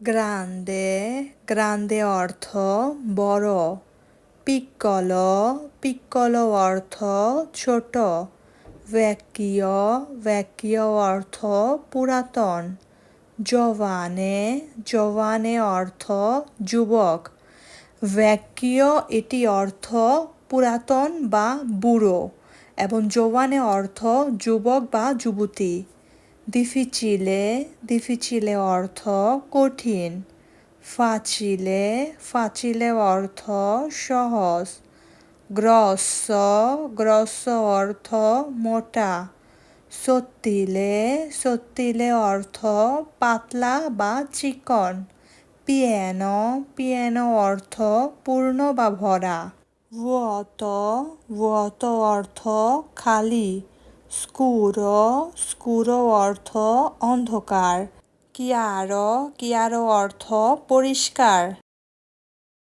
Grande Grande অর্থ বড়। পিক্কলো পিক্কলো অর্থ ছোট। ভ্যাকিও ভ্যাকিও অর্থ পুরাতন। জভানে জভানে অর্থ যুবক। ভ্যাকিও এটি অর্থ পুরাতন বা বুড়ো এবং জোভানে অর্থ যুবক বা যুবতী। ডিফিচিলে ডিফিচিলে অর্থ কঠিন। ফাচিলে ফাচিলে অর্থ সহজ। গ্রস্স গ্রস্স অর্থ মোটা। সত্তিলে সত্তিলে অর্থ পাতলা বা চিকন। পিয়ানো পিয়ানো অর্থ পূর্ণ বা ভরা। vuoto vuoto অর্থ খালি। স্কুরো স্কুরো অর্থ অন্ধকার। chiaro chiaro অর্থ পরিষ্কার।